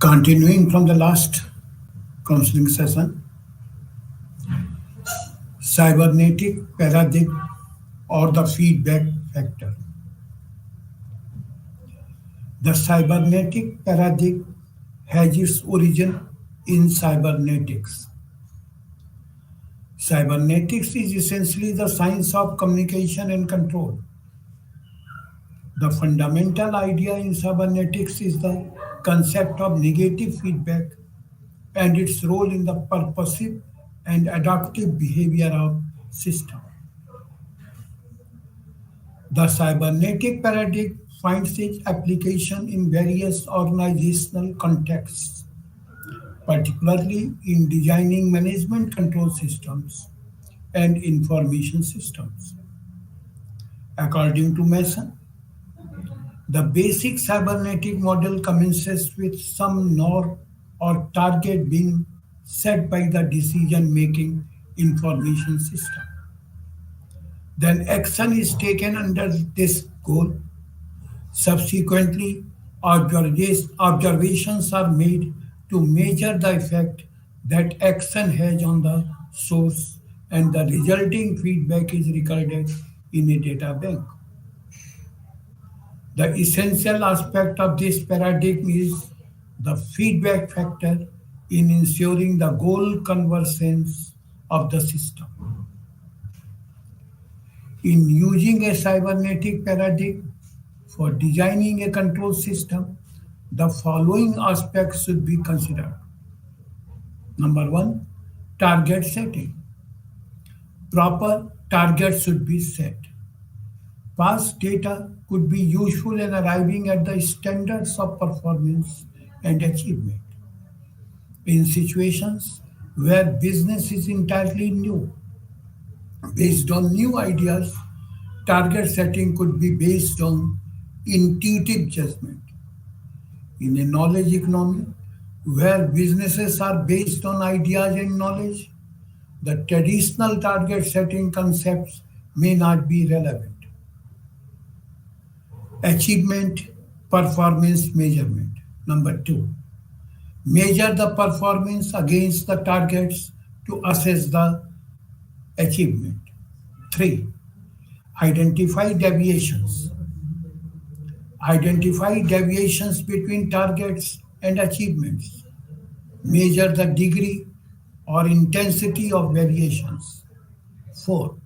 Continuing from the last counseling session, cybernetic paradigm or the feedback factor. The cybernetic paradigm has its origin in cybernetics. Cybernetics is essentially the science of communication and control. The fundamental idea in cybernetics is the concept of negative feedback and its role in the purposive and adaptive behavior of system. The cybernetic paradigm finds its application in various organizational contexts, particularly in designing management control systems and information systems. According to Mason, the basic cybernetic model commences with some norm or target being set by the decision-making information system. Then action is taken under this goal. Subsequently, observations are made to measure the effect that action has on the source, and the resulting feedback is recorded in a data bank. The essential aspect of this paradigm is the feedback factor in ensuring the goal convergence of the system. In using a cybernetic paradigm for designing a control system, the following aspects should be considered. Number one, target setting. Proper targets should be set. Past data could be useful in arriving at the standards of performance and achievement. In situations where business is entirely new, based on new ideas, target setting could be based on intuitive judgment. In a knowledge economy, where businesses are based on ideas and knowledge, the traditional target setting concepts may not be relevant. Achievement performance measurement. Number two, measure the performance against the targets to assess the achievement. Three, identify deviations. Identify deviations between targets and achievements. Measure the degree or intensity of variations. Four,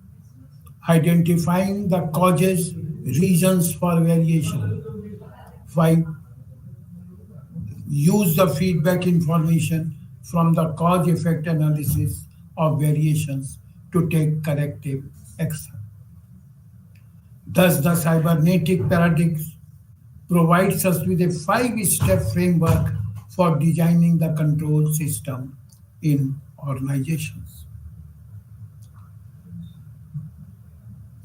identifying the causes, reasons for variation. Five, use the feedback information from the cause-effect analysis of variations to take corrective action. Thus, the cybernetic paradigm provides us with a five-step framework for designing the control system in organizations.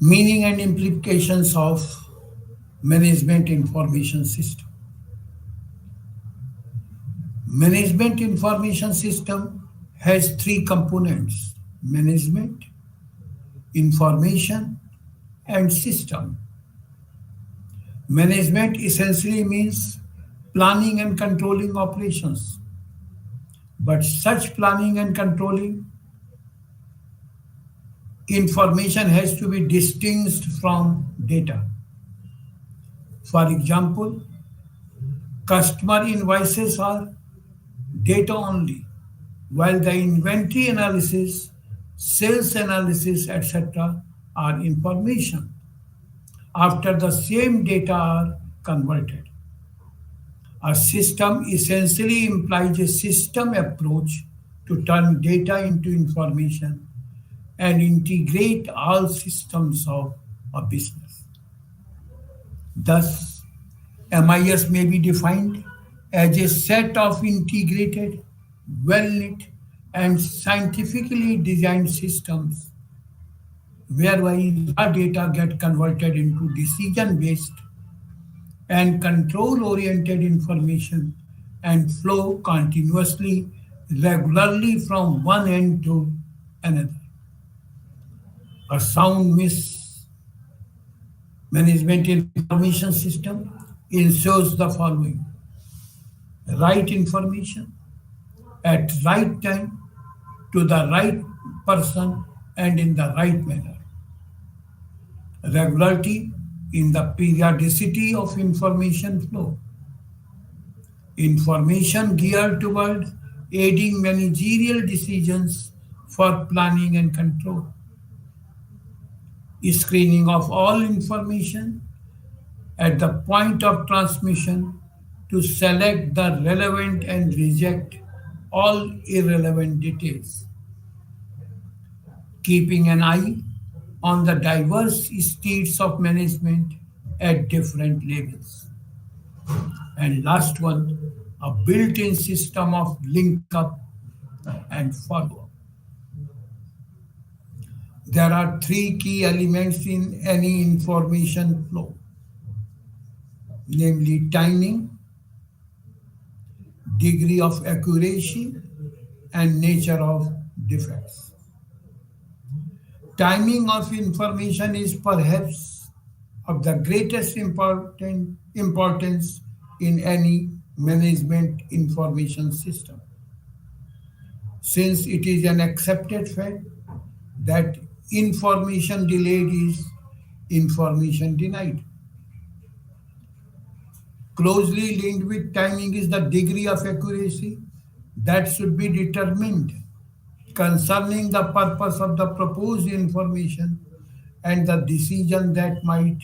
Meaning and implications of management information system. Management information system has three components: management, information, and system. Management essentially means planning and controlling operations. But such planning and controlling information has to be distinguished from data. For example, customer invoices are data only, while the inventory analysis, sales analysis, etc. are information after the same data are converted. A system essentially implies a system approach to turn data into information and integrate all systems of a business. Thus, MIS may be defined as a set of integrated, well-knit, and scientifically designed systems whereby raw data get converted into decision-based and control-oriented information and flow continuously, regularly from one end to another. A sound management information system ensures the following: right information at right time to the right person and in the right manner. Regularity in the periodicity of information flow. Information geared toward aiding managerial decisions for planning and control. Screening of all information at the point of transmission to select the relevant and reject all irrelevant details. Keeping an eye on the diverse states of management at different levels. And last one, a built-in system of link up and follow up. There are three key elements in any information flow, namely timing, degree of accuracy, and nature of defects. Timing of information is perhaps of the greatest importance in any management information system, since it is an accepted fact that information delayed is information denied. Closely linked with timing is the degree of accuracy that should be determined concerning the purpose of the proposed information and the decision that might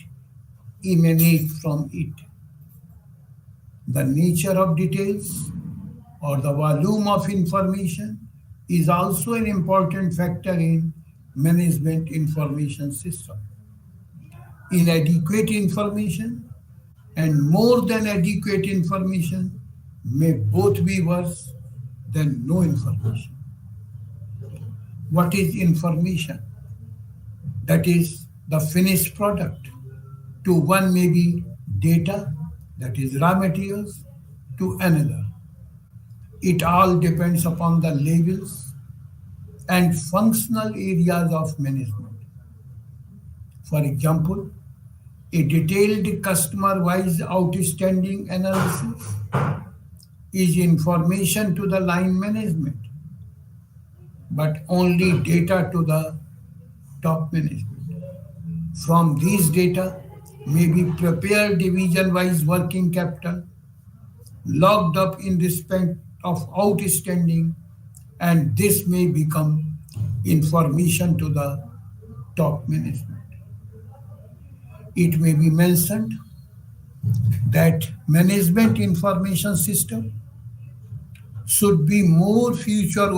emanate from it. The nature of details or the volume of information is also an important factor in management information system. Inadequate information and more than adequate information may both be worse than no information. What is information? That is the finished product. To one may be data, that is raw materials, to another. It all depends upon the levels and functional areas of management. For example, a detailed customer-wise outstanding analysis is information to the line management, but only data to the top management. From these data may be prepared division-wise working capital, locked up in respect of outstanding, and this may become information to the top management. It may be mentioned that management information system should be more future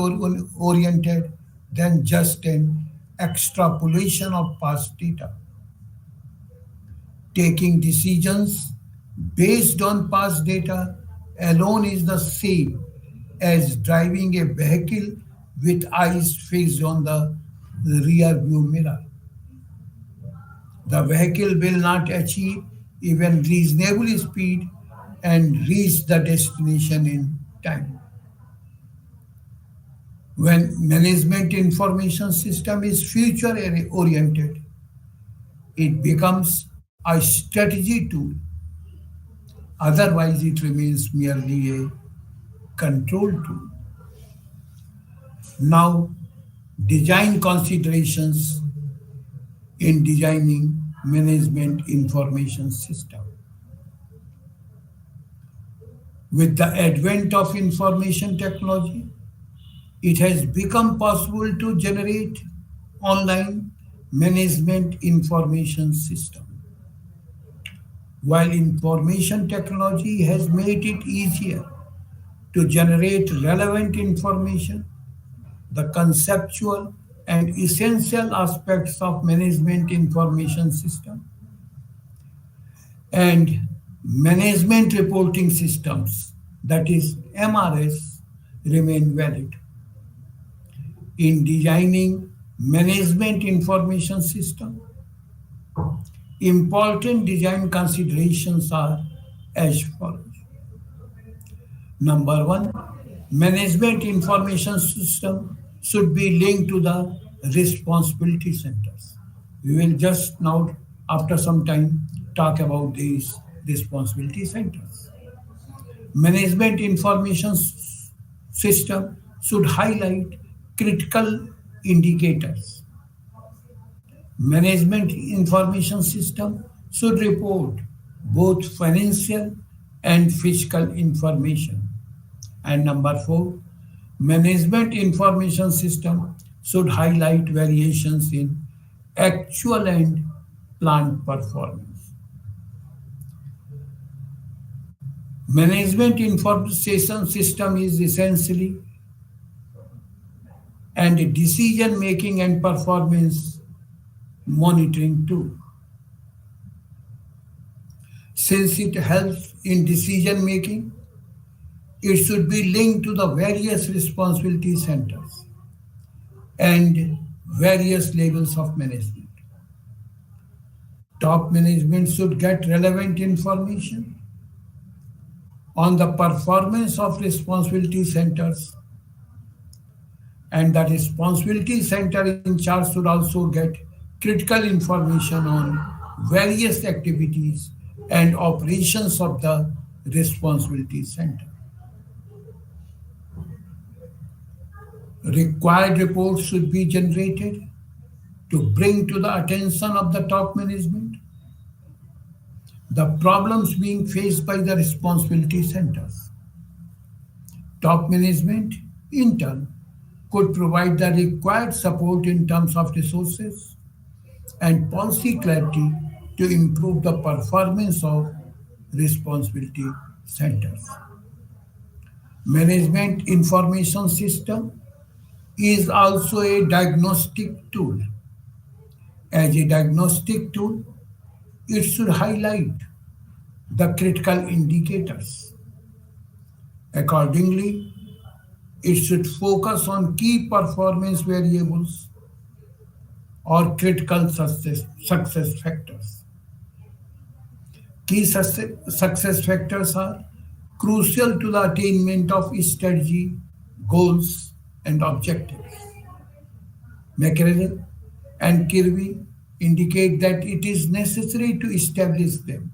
oriented than just an extrapolation of past data. Taking decisions based on past data alone is the same as driving a vehicle with eyes fixed on the rear view mirror. The vehicle will not achieve even reasonable speed and reach the destination in time. When management information system is future oriented, it becomes a strategy tool. Otherwise, it remains merely a control tool. Now, design considerations in designing management information system. With the advent of information technology, it has become possible to generate online management information system. While information technology has made it easier to generate relevant information, the conceptual and essential aspects of management information system and management reporting systems, that is MRS, remain valid. In designing management information system, important design considerations are as follows. Number one, management information system should be linked to the responsibility centers. We will just now, after some time, talk about these responsibility centers. Management information system should highlight critical indicators. Management information system should report both financial and fiscal information. And number four, management information system should highlight variations in actual and planned performance. Management information system is essentially and decision making and performance monitoring tool. Since it helps in decision making, it should be linked to the various responsibility centers and various levels of management. Top management should get relevant information on the performance of responsibility centers, and the responsibility center in charge should also get critical information on various activities and operations of the responsibility center. Required reports should be generated to bring to the attention of the top management the problems being faced by the responsibility centers. Top management, in turn, could provide the required support in terms of resources and policy clarity to improve the performance of responsibility centers. Management information system is also a diagnostic tool. As a diagnostic tool, it should highlight the critical indicators. Accordingly, it should focus on key performance variables or critical success factors. Key success factors are crucial to the attainment of strategy, goals, and objectives. McCarran and Kirby indicate that it is necessary to establish them.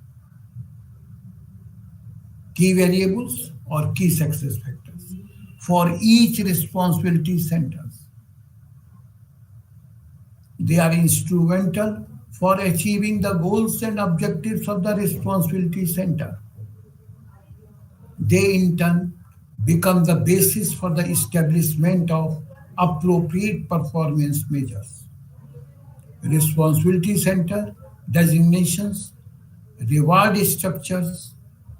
Key variables or key success factors for each responsibility centers. They are instrumental for achieving the goals and objectives of the responsibility center. They in turn become the basis for the establishment of appropriate performance measures. Responsibility center designations, reward structures,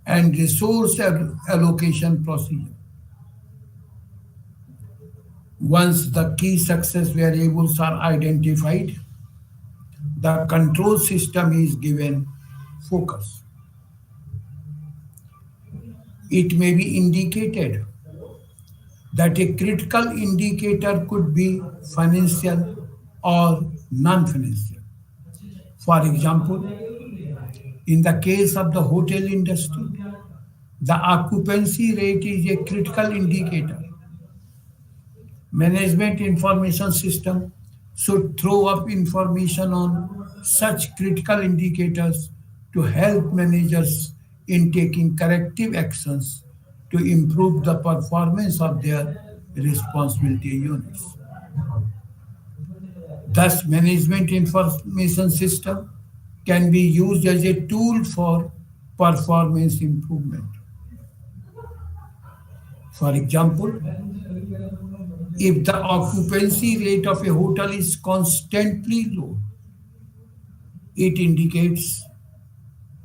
and resource allocation procedure. Once the key success variables are identified, the control system is given focus. It may be indicated that a critical indicator could be financial or non-financial. For example, in the case of the hotel industry, the occupancy rate is a critical indicator. Management information system should throw up information on such critical indicators to help managers in taking corrective actions to improve the performance of their responsibility units. Thus, management information system can be used as a tool for performance improvement. For example, if the occupancy rate of a hotel is constantly low, it indicates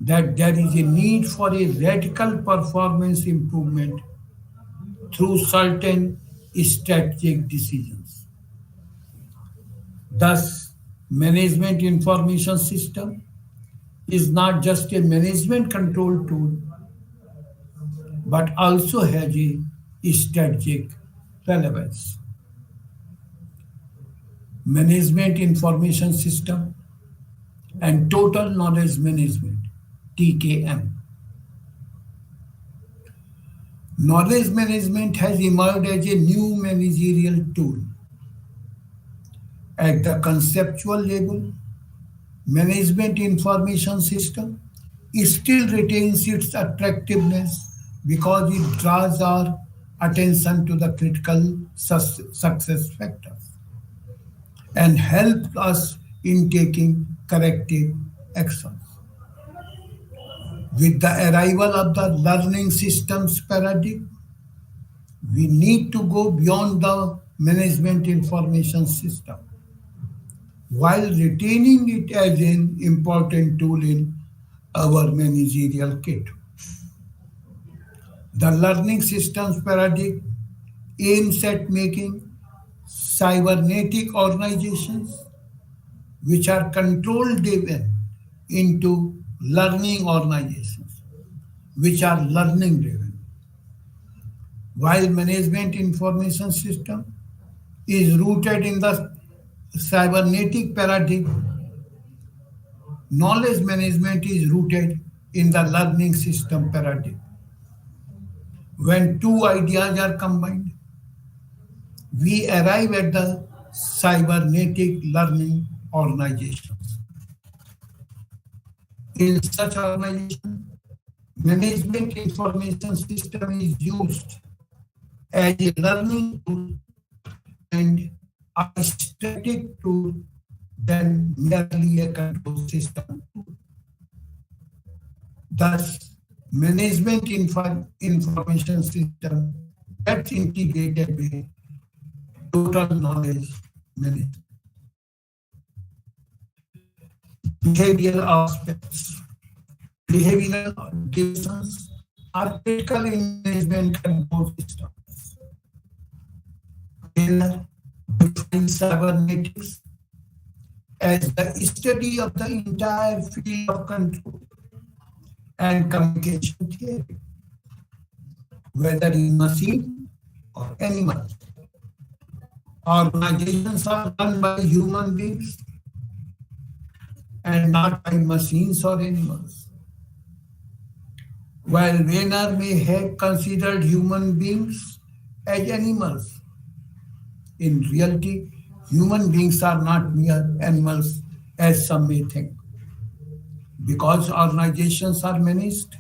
that there is a need for a radical performance improvement through certain strategic decisions. Thus, management information system is not just a management control tool, but also has a strategic relevance. Management information system and total knowledge management, TKM. Knowledge management has emerged as a new managerial tool. At the conceptual level, management information system still retains its attractiveness because it draws our attention to the critical success factors and helps us in taking corrective actions. With the arrival of the learning systems paradigm, we need to go beyond the management information system while retaining it as an important tool in our managerial kit. The learning systems paradigm aims at making cybernetic organizations which are control driven into learning organizations which are learning driven, while management information system is rooted in the cybernetic paradigm. Knowledge management is rooted in the learning system paradigm. When two ideas are combined, we arrive at the cybernetic learning organizations. In such organization, management information system is used as a learning tool and a static tool than merely a control system. Thus, management information system gets integrated with total knowledge management. Behavioral aspects, behavioral divisions are critical in management control systems. Taylor defines cybernetics as the study of the entire field of control and communication theory, whether in machine or animals. Organizations are run by human beings and not by machines or animals. While Weiner may have considered human beings as animals, in reality, human beings are not mere animals as some may think. Because organizations are managed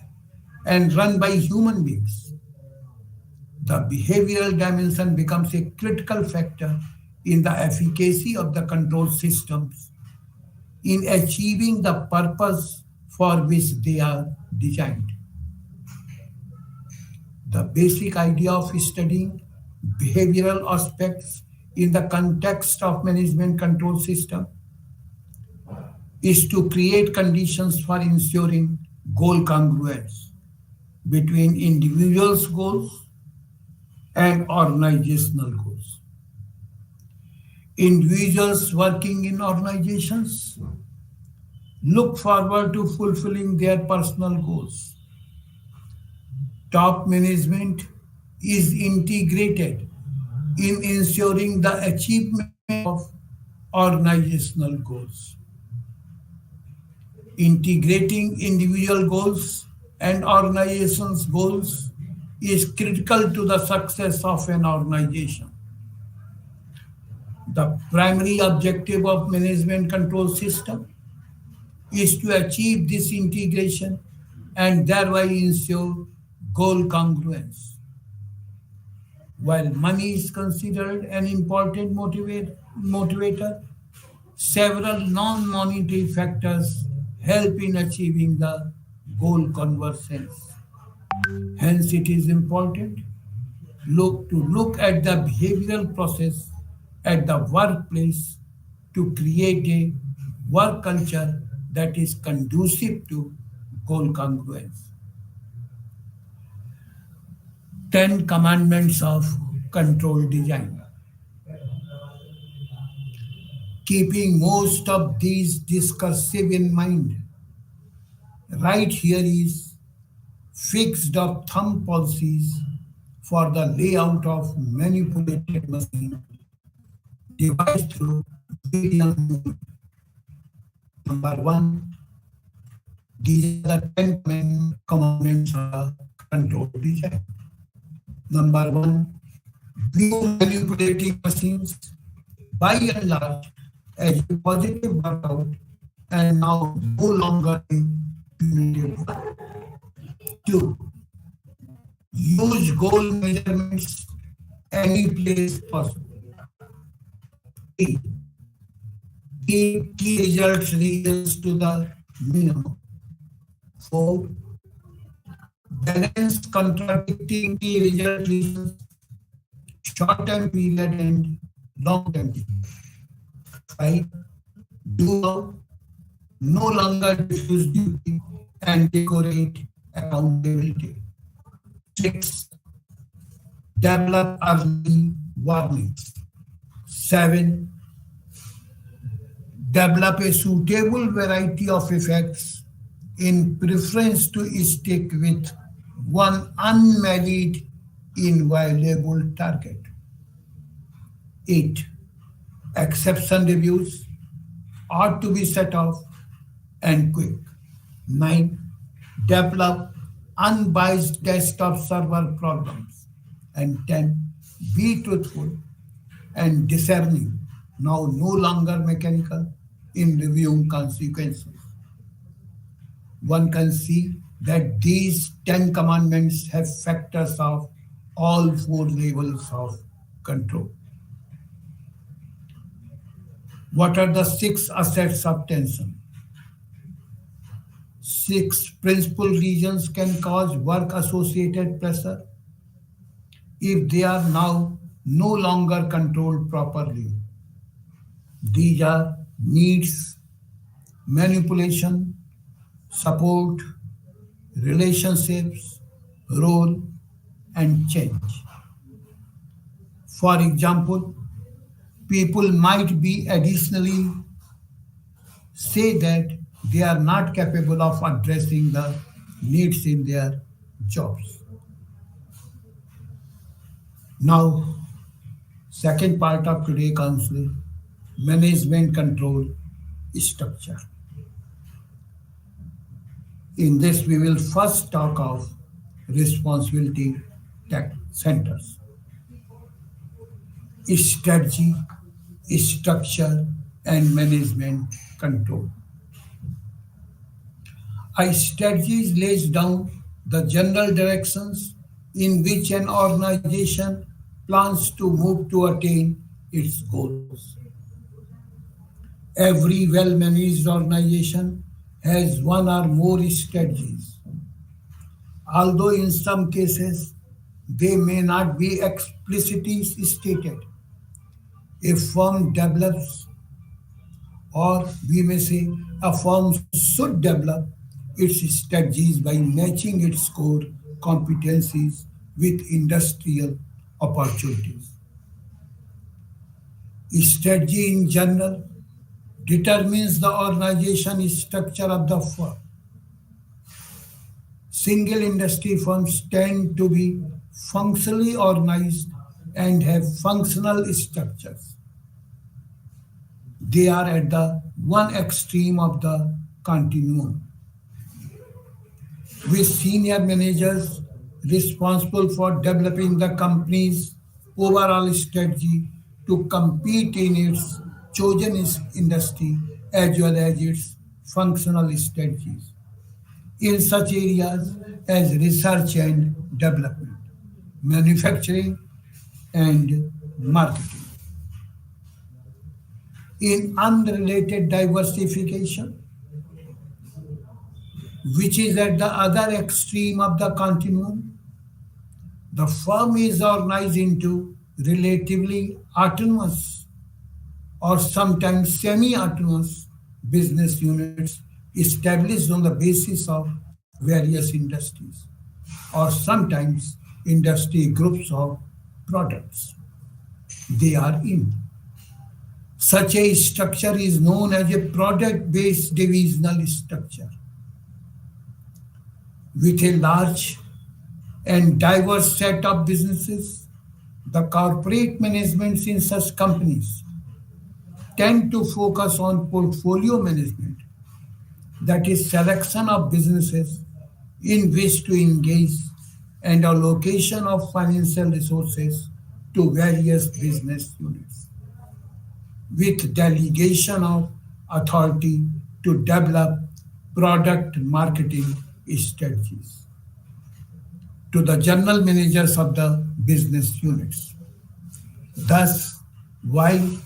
and run by human beings, the behavioral dimension becomes a critical factor in the efficacy of the control systems in achieving the purpose for which they are designed. The basic idea of studying behavioral aspects in the context of management control system is to create conditions for ensuring goal congruence between individuals' goals and organizational goals. Individuals working in organizations look forward to fulfilling their personal goals. Top management is integrated in ensuring the achievement of organizational goals. Integrating individual goals and organizations' goals is critical to the success of an organization. The primary objective of management control system is to achieve this integration and thereby ensure goal congruence. While money is considered an important motivator, several non-monetary factors help in achieving the goal convergence. Hence, it is important look at the behavioral process at the workplace to create a work culture that is conducive to goal congruence. 10 commandments of control design. Keeping most of these discursive in mind, right here is fixed of thumb policies for the layout of manipulated machine devised through medium movement. Number one, these are the 10 commandments of the control design. Number one, view manipulating machines by and large as a positive workout and now no longer a punitive one. Two, Use goal measurements any place possible. 3. Keep key results regions to the minimum. 4. Balance contradicting key result regions, short-term period and long-term period. 5. Do no longer diffuse duty and decorate accountability. 6. Develop early warnings. 7. Develop a suitable variety of effects in preference to stick with one unmarried inviolable target. 8. Exception reviews ought to be set off and quick. 9. Develop unbiased test of server problems. And 10. Be truthful and discerning, now no longer mechanical, in reviewing consequences. One can see that these 10 commandments have factors of all four levels of control. What are the 6 assets of tension? 6 principal reasons can cause work associated pressure if they are now no longer controlled properly. These are needs, manipulation, support, relationships, role, and change. For example, people might be additionally say that they are not capable of addressing the needs in their jobs. Now, second part of today counseling, management control structure. In this, we will first talk of responsibility tech centers, strategy, structure, and management control. A strategy lays down the general directions in which an organization plans to move to attain its goals. Every well managed organization has one or more strategies, although in some cases they may not be explicitly stated. A firm develops, or we may say a firm should develop its strategies by matching its core competencies with industrial opportunities. Strategy in general determines the organization structure of the firm. Single industry firms tend to be functionally organized and have functional structures. They are at the one extreme of the continuum, with senior managers responsible for developing the company's overall strategy to compete in its chosen industry as well as its functional strategies in such areas as research and development, manufacturing, and marketing. In unrelated diversification, which is at the other extreme of the continuum, the firm is organized into relatively autonomous or sometimes semi-autonomous business units established on the basis of various industries or sometimes industry groups of products they are in. Such a structure is known as a product-based divisional structure. With a large and diverse set of businesses, the corporate managements in such companies tend to focus on portfolio management, that is, selection of businesses in which to engage and allocation of financial resources to various business units, with delegation of authority to develop product marketing strategies. to the general managers of the business units. Thus, while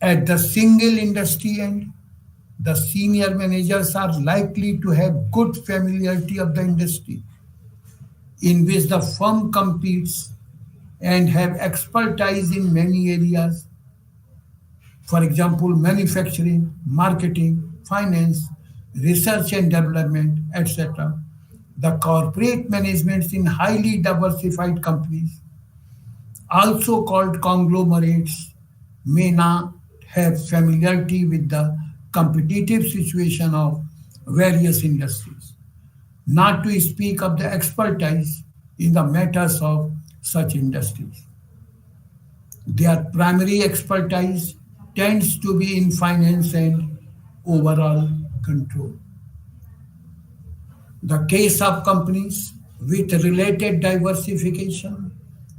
at the single industry end, the senior managers are likely to have good familiarity of the industry in which the firm competes and have expertise in many areas, for example, manufacturing, marketing, finance, research and development, etc. The corporate managements in highly diversified companies, also called conglomerates, may not have familiarity with the competitive situation of various industries, not to speak of the expertise in the matters of such industries. Their primary expertise tends to be in finance and overall control. The case of companies with related diversification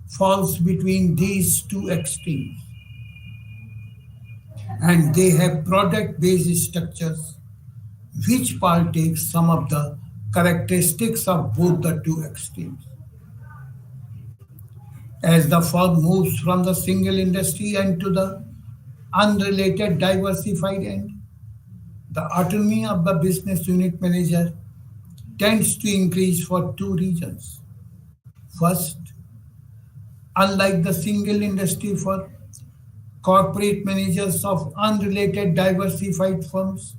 falls between these two extremes, and they have product based structures which partake some of the characteristics of both the two extremes. As the firm moves from the single industry end to the unrelated diversified end, the autonomy of the business unit manager tends to increase for two reasons. First, unlike the single industry firm, corporate managers of unrelated diversified firms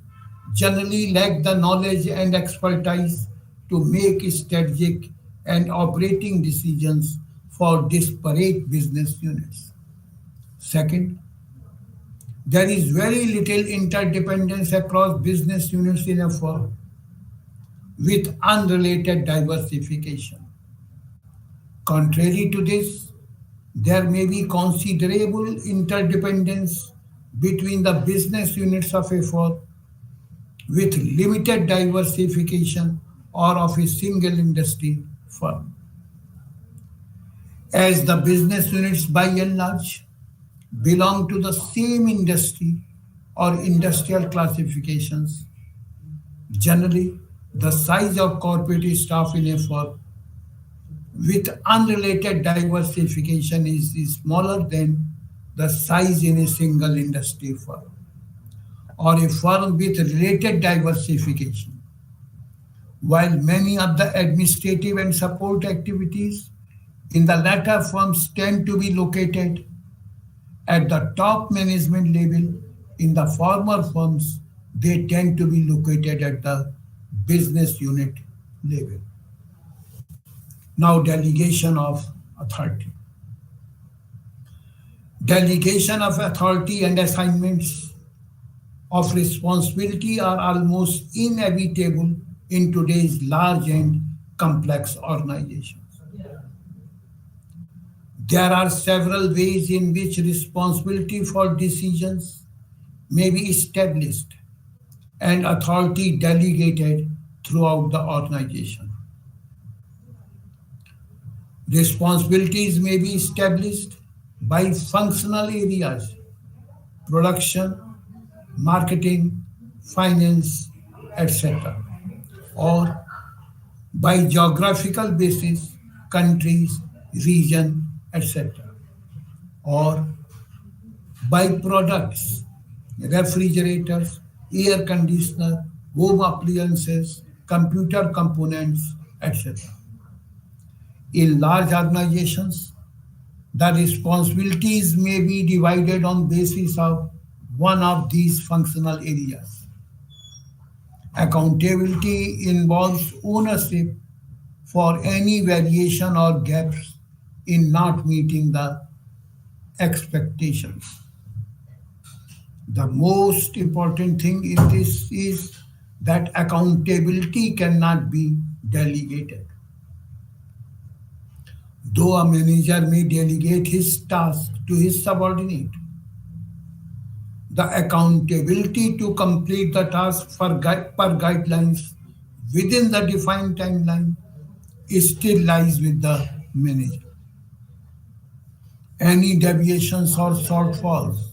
generally lack the knowledge and expertise to make strategic and operating decisions for disparate business units. Second, there is very little interdependence across business units in a firm with unrelated diversification. Contrary to this, there may be considerable interdependence between the business units of a firm with limited diversification or of a single industry firm. As the business units by and large belong to the same industry or industrial classifications, generally the size of corporate staff in a firm with unrelated diversification is smaller than the size in a single industry firm or a firm with related diversification. While many of the administrative and support activities in the latter firms tend to be located at the top management level, in the former firms, they tend to be located at the business unit level. Now, delegation of authority. Delegation of authority and assignments of responsibility are almost inevitable in today's large and complex organizations. There are several ways in which responsibility for decisions may be established and authority delegated throughout the organization. Responsibilities may be established by functional areas, production, marketing, finance, etc., or by geographical basis, countries, region, etc., or by products, refrigerators, air conditioner, home appliances, computer components, etc. In large organizations, the responsibilities may be divided on basis of one of these functional areas. Accountability involves ownership for any variation or gaps in not meeting the expectations. The most important thing in this is that accountability cannot be delegated. Though a manager may delegate his task to his subordinate, the accountability to complete the task per guidelines within the defined timeline still lies with the manager. Any deviations or shortfalls,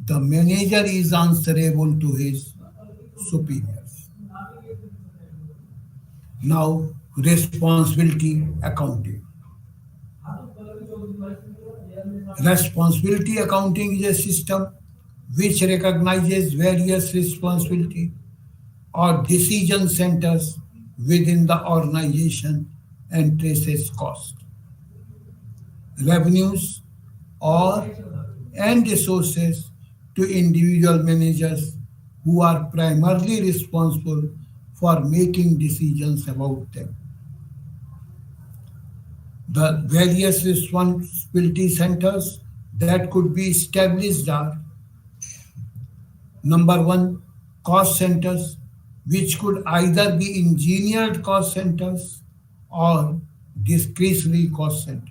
the manager is answerable to his superiors. Now, Responsibility accounting. Responsibility accounting is a system which recognizes various responsibility or decision centers within the organization and traces cost, revenues, or and resources to individual managers who are primarily responsible for making decisions about them. The various responsibility centers that could be established are: number one, cost centers, which could either be engineered cost centers or discretionary cost centers.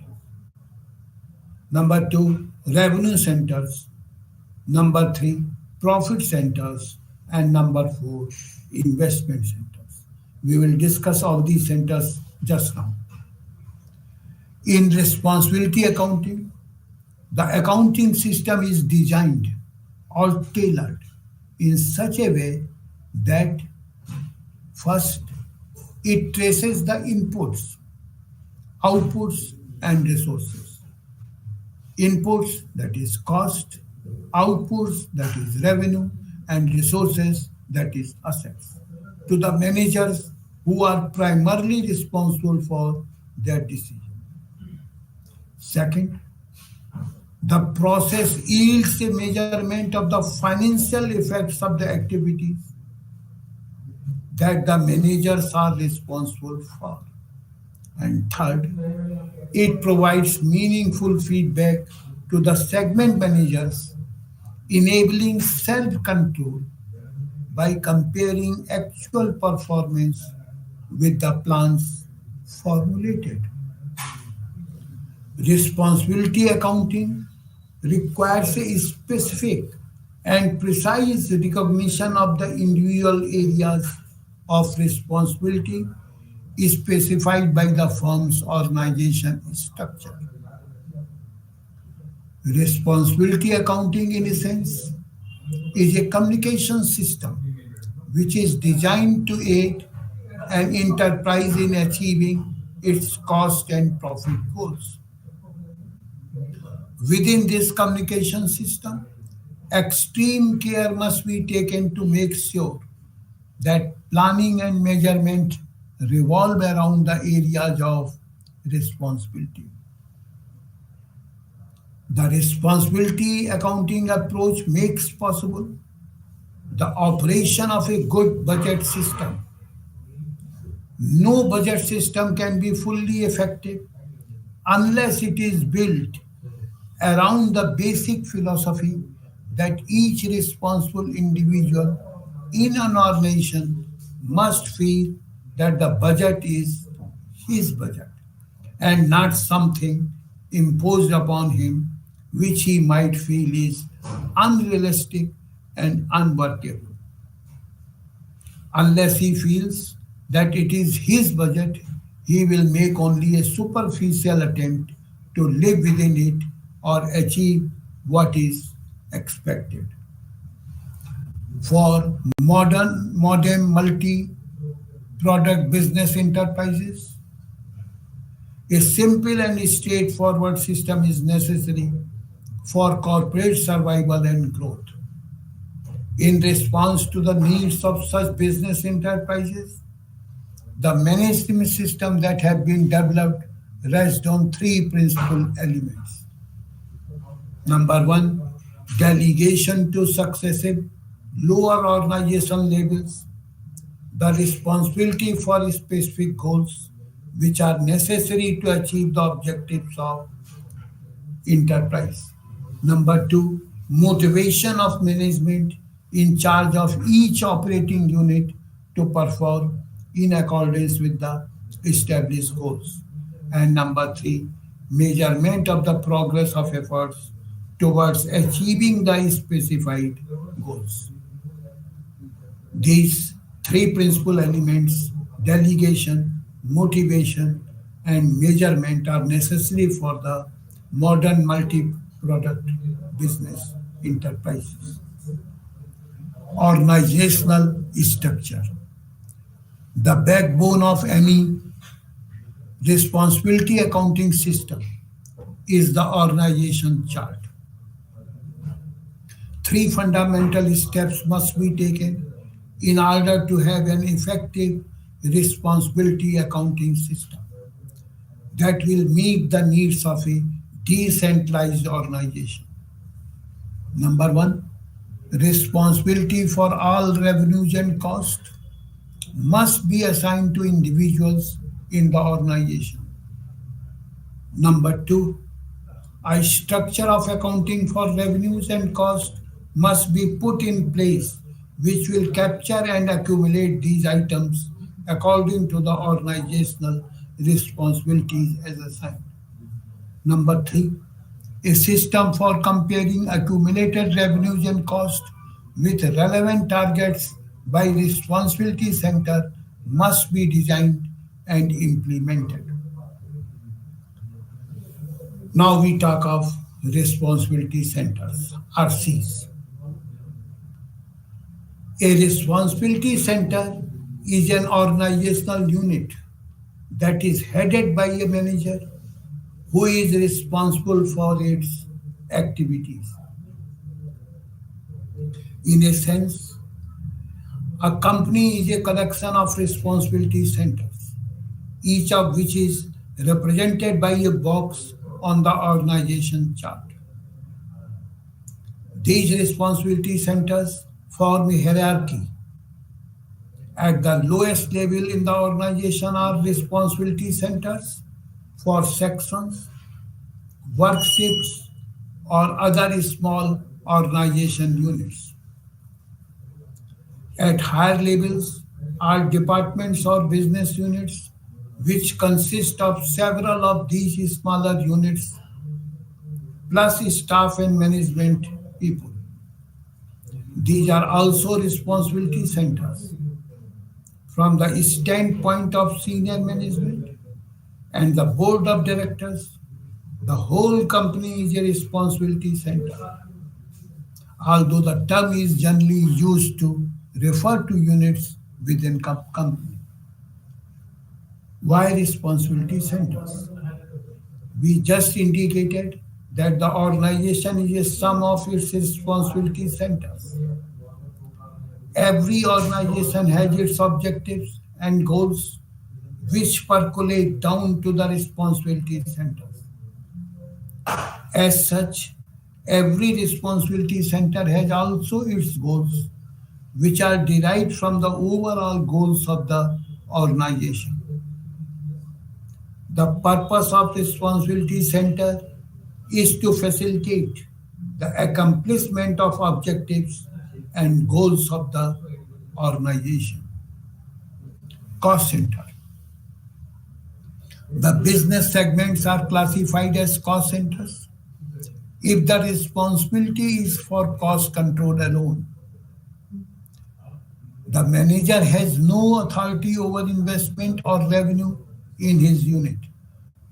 Number two, revenue centers. Number three, profit centers. And number four, investment centers. We will discuss all these centers just now. In responsibility accounting, the accounting system is designed or tailored in such a way that first it traces the inputs, outputs, and resources. Inputs, that is cost; outputs, that is revenue; and resources, that is assets, to the managers who are primarily responsible for their decision. Second, the process yields a measurement of the financial effects of the activities that the managers are responsible for. And third, it provides meaningful feedback to the segment managers, enabling self control by comparing actual performance with the plans formulated. Responsibility accounting requires a specific and precise recognition of the individual areas of responsibility specified by the firm's organization structure. Responsibility accounting, in essence, is a communication system which is designed to aid an enterprise in achieving its cost and profit goals. Within this communication system, extreme care must be taken to make sure that planning and measurement revolve around the areas of responsibility. The responsibility accounting approach makes possible the operation of a good budget system. No budget system can be fully effective unless it is built around the basic philosophy that each responsible individual in an organization must feel that the budget is his budget and not something imposed upon him which he might feel is unrealistic and unworkable. Unless he feels that it is his budget, he will make only a superficial attempt to live within it or achieve what is expected. For modern multi-product business enterprises, a simple and straightforward system is necessary for corporate survival and growth. In response to the needs of such business enterprises, the management system that have been developed rests on three principal elements. Number one, delegation to successive lower organization levels, the responsibility for specific goals which are necessary to achieve the objectives of enterprise. Number two, motivation of management in charge of each operating unit to perform in accordance with the established goals. And number three, measurement of the progress of efforts towards achieving the specified goals. These three principal elements, delegation, motivation, and measurement, are necessary for the modern multi-product business enterprises. Organizational structure. The backbone of any Responsibility accounting system is the organization chart. Three fundamental steps must be taken in order to have an effective responsibility accounting system that will meet the needs of a decentralized organization. Number one, responsibility for all revenues and costs must be assigned to individuals in the organization. Number two, a structure of accounting for revenues and costs must be put in place which will capture and accumulate these items according to the organizational responsibilities as assigned. Number three, a system for comparing accumulated revenues and costs with relevant targets by responsibility center must be designed and implemented. Now we talk of responsibility centers, RCs. A responsibility center is an organizational unit that is headed by a manager who is responsible for its activities. In a sense, a company is a collection of responsibility centers, each of which is represented by a box on the organization chart. These responsibility centers form a hierarchy. At the lowest level in the organization are responsibility centers for sections, work shifts, or other small organization units. At higher levels are departments or business units, which consist of several of these smaller units, plus staff and management people. These are also responsibility centers. From the standpoint of senior management and the board of directors, the whole company is a responsibility center, although the term is generally used to refer to units within company. Why responsibility centers? We just indicated that the organization is a sum of its responsibility centers. Every organization has its objectives and goals which percolate down to the responsibility centers. As such, every responsibility center has also its goals which are derived from the overall goals of the organization. The purpose of responsibility center is to facilitate the accomplishment of objectives and goals of the organization. Cost center. The business segments are classified as cost centers if the responsibility is for cost control alone. The manager has no authority over investment or revenue in his unit,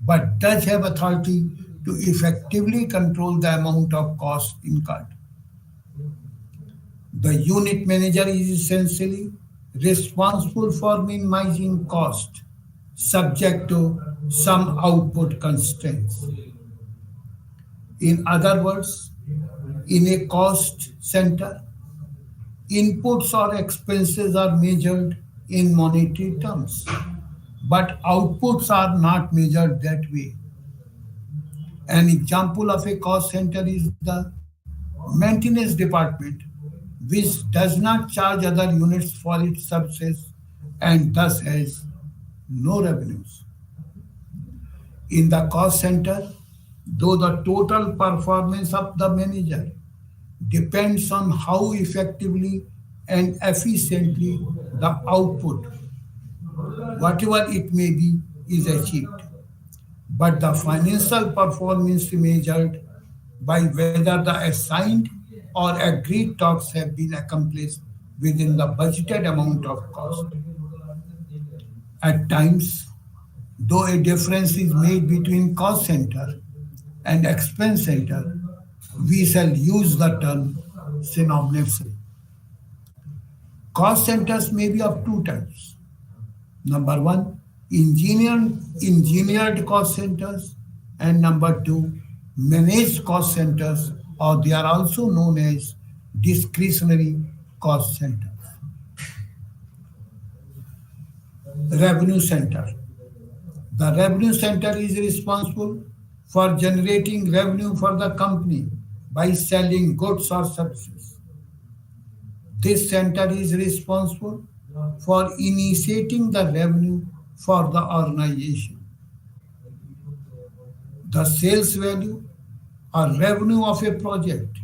but does have authority to effectively control the amount of cost incurred. The unit manager is essentially responsible for minimizing cost, subject to some output constraints. In other words, in a cost center, inputs or expenses are measured in monetary terms, but outputs are not measured that way. An example of a cost center is the maintenance department, which does not charge other units for its services and thus has no revenues. In the cost center, though the total performance of the manager depends on how effectively and efficiently the output, whatever it may be, is achieved. But the financial performance measured by whether the assigned or agreed tasks have been accomplished within the budgeted amount of cost. At times, though a difference is made between cost center and expense center, we shall use the term synonymously. Cost centers may be of two types. Number one, engineered cost centers, and number two, managed cost centers, or they are also known as discretionary cost centers. Revenue center. The revenue center is responsible for generating revenue for the company by selling goods or services. This center is responsible for initiating the revenue for the organization. The sales value or revenue of a project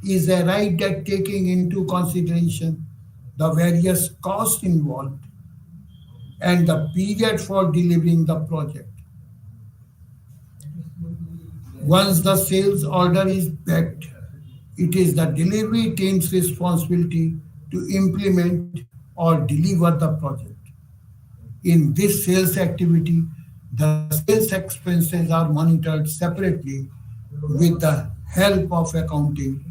is arrived at taking into consideration the various costs involved and the period for delivering the project. Once the sales order is backed, it is the delivery team's responsibility to implement or deliver the project. In this sales activity, the sales expenses are monitored separately with the help of accounting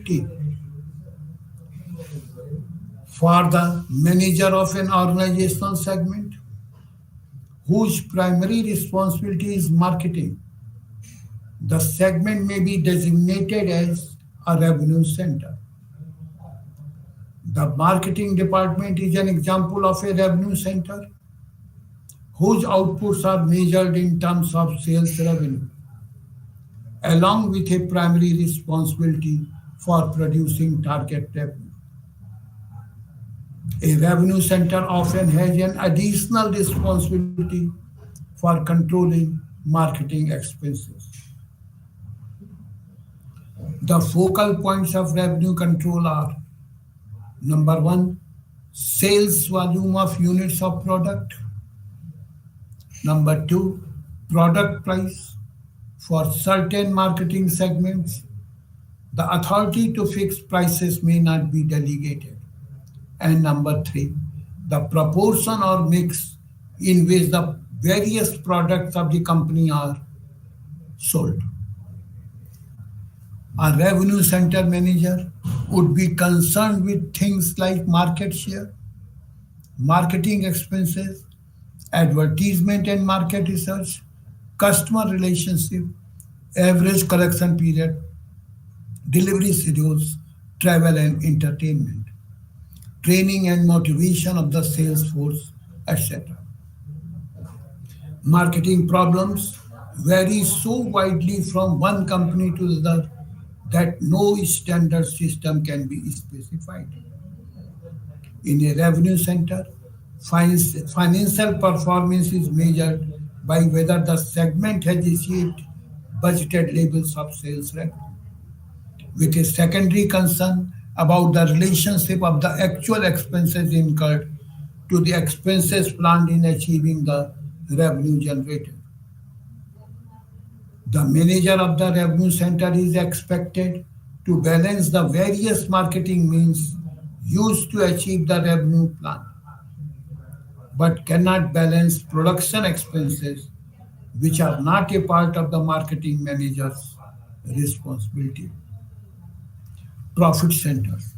team. For the manager of an organizational segment, whose primary responsibility is marketing, the segment may be designated as a revenue center. The marketing department is an example of a revenue center whose outputs are measured in terms of sales revenue, along with a primary responsibility for producing target revenue. A revenue center often has an additional responsibility for controlling marketing expenses. The focal points of revenue control are: number one, sales volume of units of product; number two, product price. For certain marketing segments, the authority to fix prices may not be delegated. And number three, the proportion or mix in which the various products of the company are sold. A revenue center manager would be concerned with things like market share, marketing expenses, advertisement and market research, customer relationship, average collection period, delivery schedules, travel and entertainment, training and motivation of the sales force, etc. Marketing problems vary so widely from one company to the other that no standard system can be specified. In a revenue center, financial performance is measured by whether the segment has achieved budgeted levels of sales revenue, with a secondary concern about the relationship of the actual expenses incurred to the expenses planned in achieving the revenue generated. The manager of the revenue center is expected to balance the various marketing means used to achieve the revenue plan, but cannot balance production expenses which are not a part of the marketing manager's responsibility. Profit centers.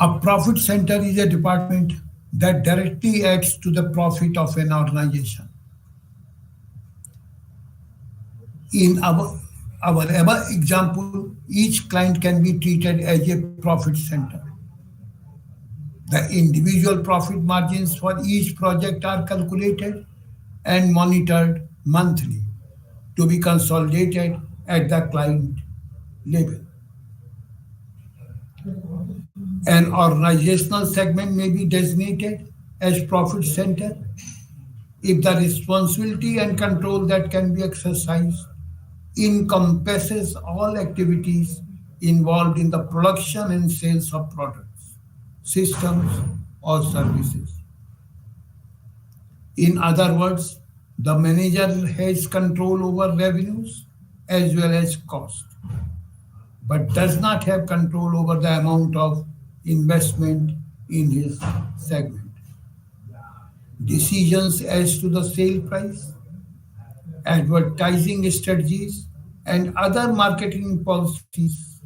A profit center is a department that directly adds to the profit of an organization. In our above example, each client can be treated as a profit center. The individual profit margins for each project are calculated and monitored monthly to be consolidated at the client level. An organizational segment may be designated as profit center if the responsibility and control that can be exercised encompasses all activities involved in the production and sales of products, systems, or services. In other words, the manager has control over revenues as well as cost, but does not have control over the amount of investment in his segment. Decisions as to the sale price, advertising strategies, and other marketing policies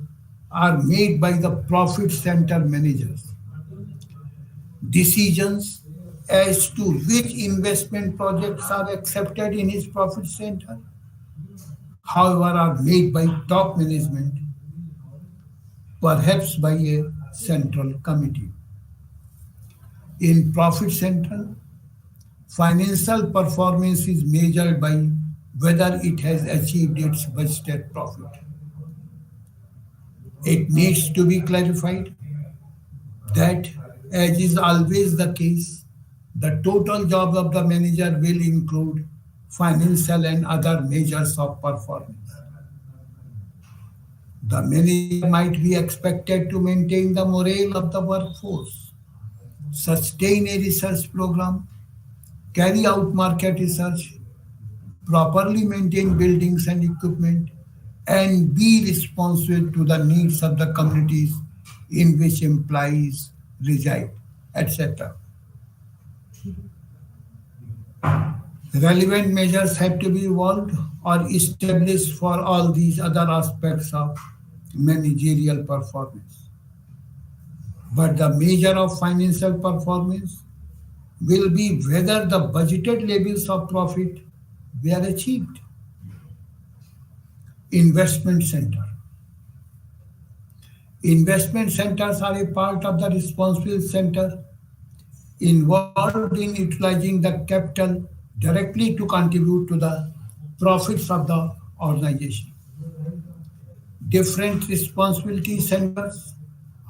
are made by the profit center managers. Decisions as to which investment projects are accepted in his profit center, however, are made by top management, perhaps by a central committee. In profit center, financial performance is measured by whether it has achieved its budgeted profit. It needs to be clarified that, as is always the case, the total job of the manager will include financial and other measures of performance. The manager might be expected to maintain the morale of the workforce, sustain a research program, carry out market research, properly maintain buildings and equipment, and be responsive to the needs of the communities in which employees reside, etc. Relevant measures have to be evolved or established for all these other aspects of managerial performance. But the measure of financial performance will be whether the budgeted levels of profit were achieved. Investment center. Investment centers are a part of the responsible center involved in utilizing the capital directly to contribute to the profits of the organization. Different responsibility centers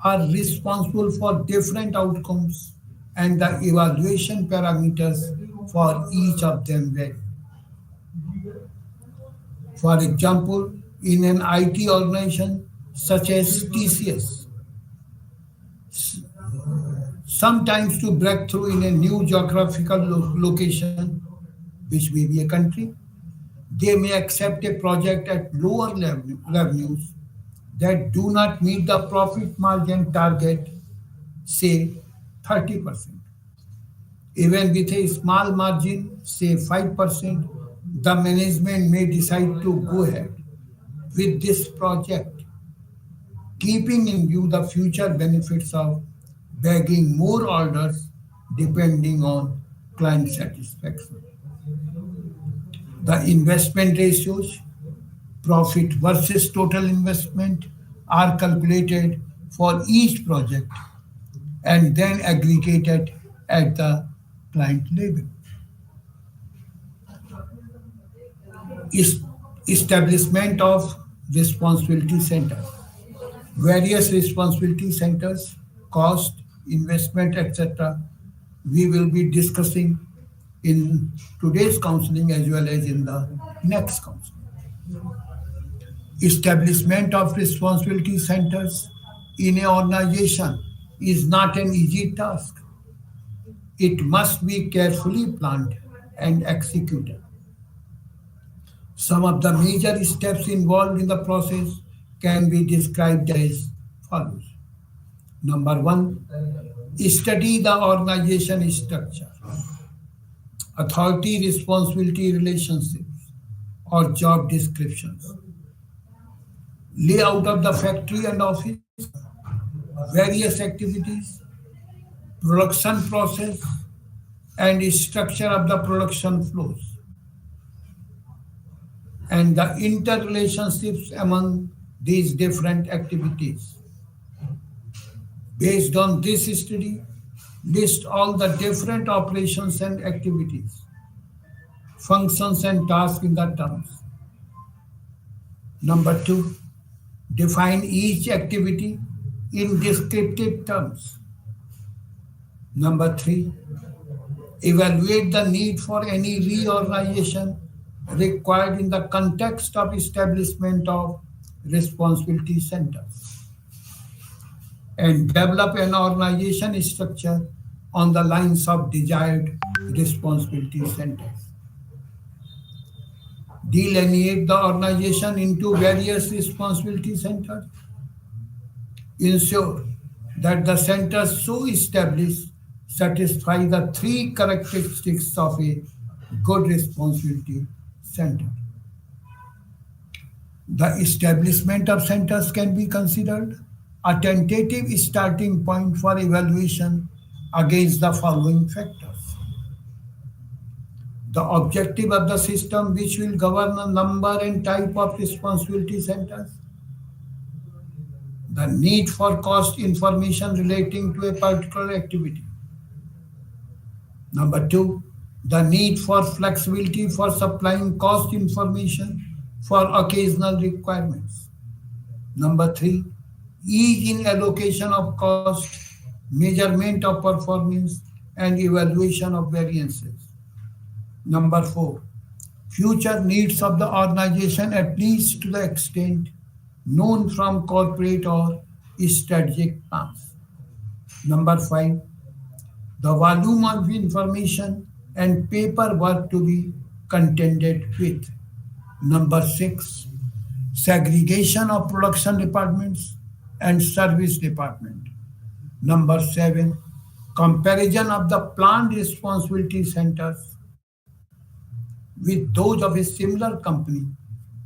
are responsible for different outcomes, and the evaluation parameters for each of them vary. For example, in an IT organization such as TCS, sometimes to break through in a new geographical location, which may be a country, they may accept a project at lower revenues that do not meet the profit margin target, say 30%. Even with a small margin, say 5%, the management may decide to go ahead with this project, keeping in view the future benefits of bagging more orders depending on client satisfaction. The investment ratios, profit versus total investment, are calculated for each project and then aggregated at the client level. Establishment of responsibility centers. Various responsibility centers, cost, investment, etc., we will be discussing in today's counseling as well as in the next counseling. Establishment of responsibility centers in an organization is not an easy task. It must be carefully planned and executed. Some of the major steps involved in the process can be described as follows. Number one, study the organization structure, authority responsibility relationships, or job descriptions, layout of the factory and office, various activities, production process, and structure of the production flows, and the interrelationships among these different activities. Based on this study, list all the different operations and activities, functions and tasks in the terms. Number two, define each activity in descriptive terms. Number three, evaluate the need for any reorganization required in the context of establishment of responsibility centers, and develop an organization structure on the lines of desired responsibility centers. Delineate the organization into various responsibility centers. Ensure that the centers so established satisfy the three characteristics of a good responsibility center. The establishment of centers can be considered a tentative starting point for evaluation against the following factors. The objective of the system which will govern the number and type of responsibility centers, the need for cost information relating to a particular activity. Number two, the need for flexibility for supplying cost information for occasional requirements. Number three, ease in allocation of cost, measurement of performance, and evaluation of variances. Number four, future needs of the organization at least to the extent known from corporate or strategic plans. Number five, the volume of information and paperwork to be contended with. Number six, segregation of production departments and service department. Number seven, comparison of the plant responsibility centers with those of a similar company.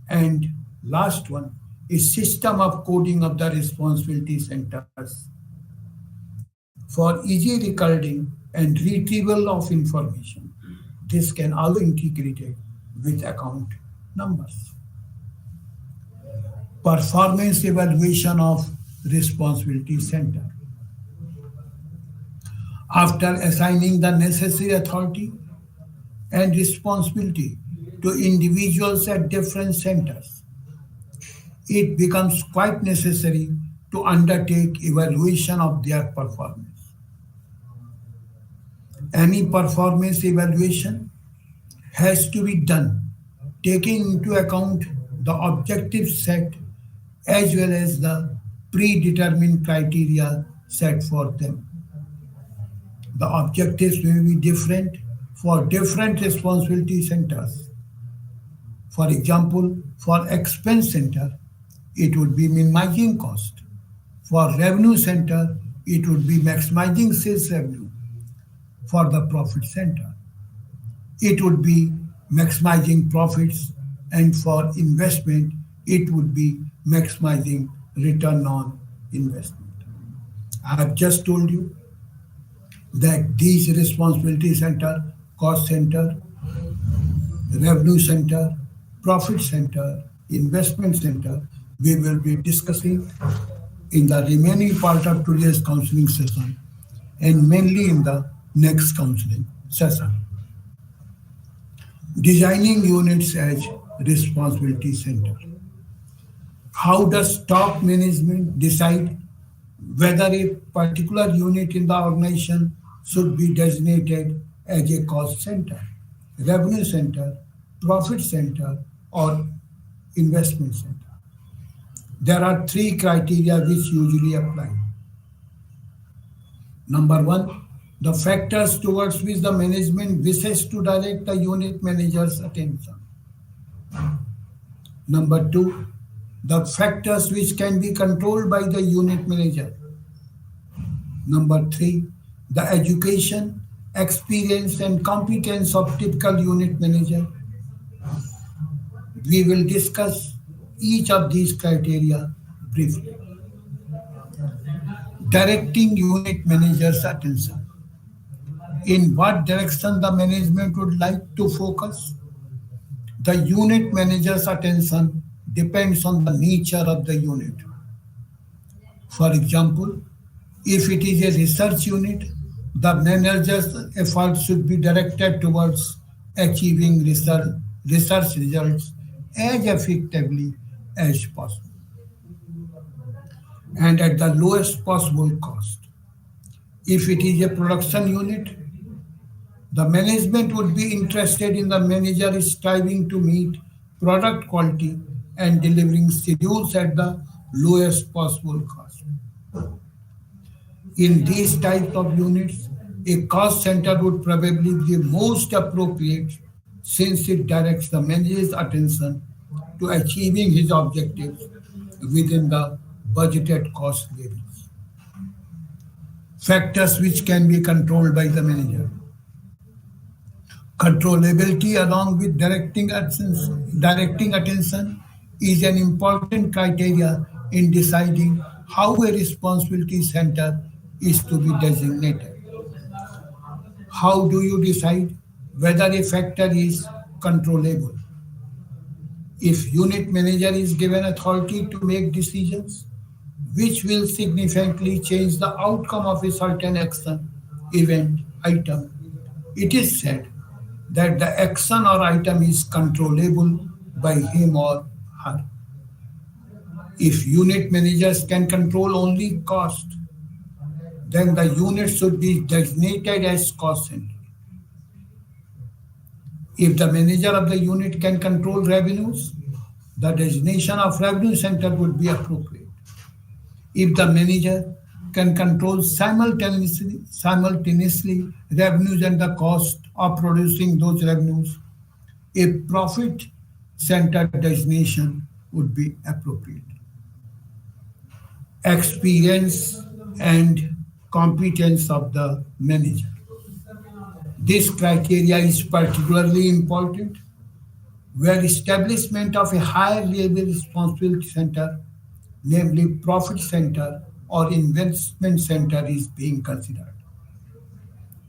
And last one, a system of coding of the responsibility centers for easy recording and retrieval of information. This can also integrate with account numbers. Performance evaluation of responsibility center. After assigning the necessary authority and responsibility to individuals at different centers, it becomes quite necessary to undertake evaluation of their performance. Any performance evaluation has to be done taking into account the objective set as well as the predetermined criteria set for them. The objectives may be different for different responsibility centers. For example, for expense center, it would be minimizing cost. For revenue center, it would be maximizing sales revenue. For the profit center, it would be maximizing profits, and for investment, it would be maximizing return on investment. I have just told you that these responsibility center, cost center, revenue center, profit center, investment center, we will be discussing in the remaining part of today's counseling session and mainly in the next counseling session. Designing units as responsibility center. How does top management decide whether a particular unit in the organization should be designated as a cost center, revenue center, profit center, or investment center? There are three criteria which usually apply. Number one, the factors towards which the management wishes to direct the unit manager's attention. Number two, the factors which can be controlled by the unit manager. Number three, the education, experience, and competence of typical unit manager. We will discuss each of these criteria briefly. Directing unit manager's attention. In what direction the management would like to focus? The unit manager's attention depends on the nature of the unit. For example, if it is a research unit, the manager's efforts should be directed towards achieving research results as effectively as possible and at the lowest possible cost. If it is a production unit, the management would be interested in the manager striving to meet product quality and delivering schedules at the lowest possible cost. In these types of units, a cost center would probably be most appropriate since it directs the manager's attention to achieving his objectives within the budgeted cost levels. Factors which can be controlled by the manager. Controllability along with directing attention is an important criteria in deciding how a responsibility center is to be designated. How do you decide whether a factor is controllable. If unit manager is given authority to make decisions which will significantly change the outcome of a certain action, event, item, it is said that the action or item is controllable by him or her. If unit managers can control only cost, then the unit should be designated as cost center. If the manager of the unit can control revenues, the designation of revenue center would be appropriate. If the manager can control simultaneously revenues and the cost of producing those revenues, a profit center designation would be appropriate. Experience and competence of the manager. This criteria is particularly important where establishment of a higher level responsibility center, namely profit center or investment center, is being considered.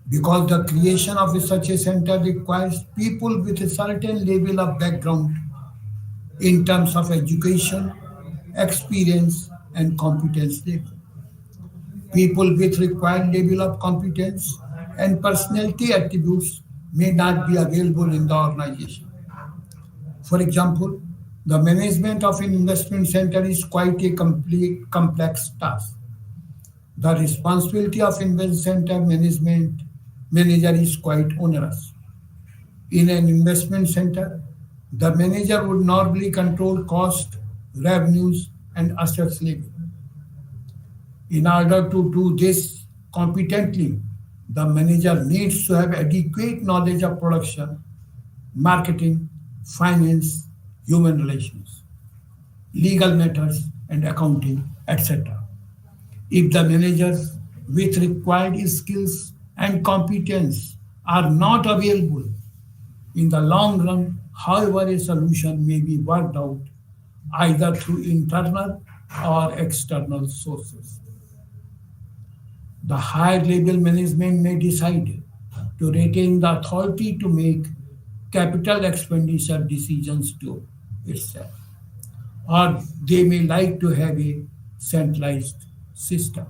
Because the creation of such a center requires people with a certain level of background in terms of education, experience, and competence level. People with required level of competence and personality attributes may not be available in the organization. For example, the management of an investment center is quite a complete, complex task. The responsibility of investment center management manager is quite onerous. In an investment center, the manager would normally control cost, revenues, and assets level. In order to do this competently, the manager needs to have adequate knowledge of production, marketing, finance, human relations, legal matters, and accounting, etc. If the managers with required skills and competence are not available, in the long run, however, a solution may be worked out either through internal or external sources. The higher level management may decide to retain the authority to make capital expenditure decisions to itself, or they may like to have a centralized system.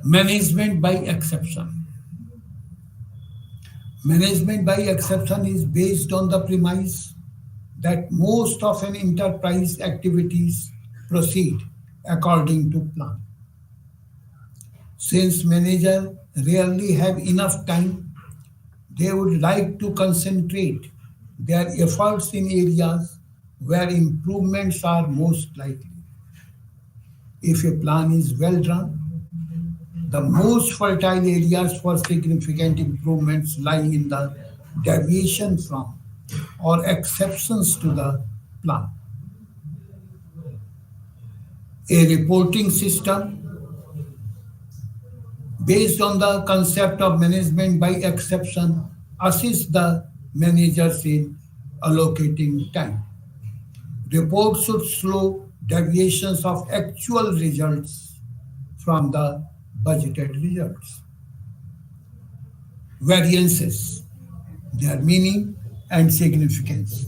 Management by exception. Management by exception is based on the premise that most of an enterprise activities proceed according to plan. Since managers rarely have enough time, they would like to concentrate their efforts in areas where improvements are most likely. If a plan is well run, the most fertile areas for significant improvements lie in the deviation from or exceptions to the plan. A reporting system based on the concept of management by exception assists the managers in allocating time. Reports should show deviations of actual results from the budgeted results. Variances, their meaning and significance.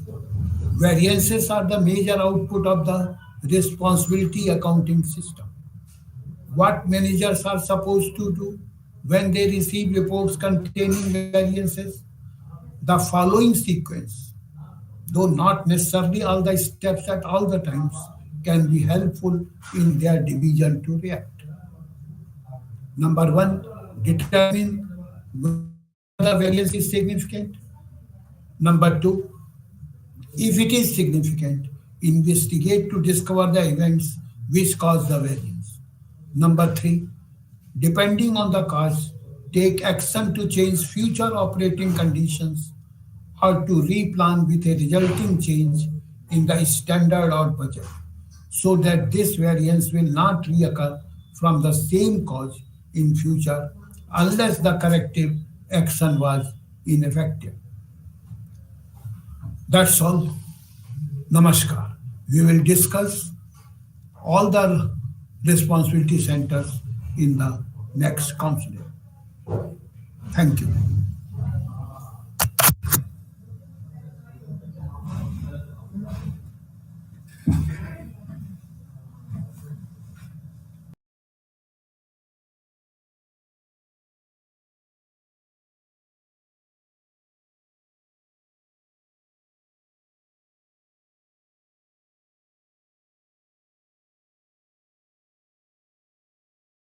Variances are the major output of the responsibility accounting system. What managers are supposed to do when they receive reports containing variances? The following sequence, though not necessarily all the steps at all the times, can be helpful in their division to react. Number one, determine whether the variance is significant. Number two, if it is significant, investigate to discover the events which cause the variance. Number three, depending on the cause, take action to change future operating conditions or to replan with a resulting change in the standard or budget so that this variance will not reoccur from the same cause in future unless the corrective action was ineffective. That's all. Namaskar. We will discuss all the responsibility centers in the next counseling. Thank you.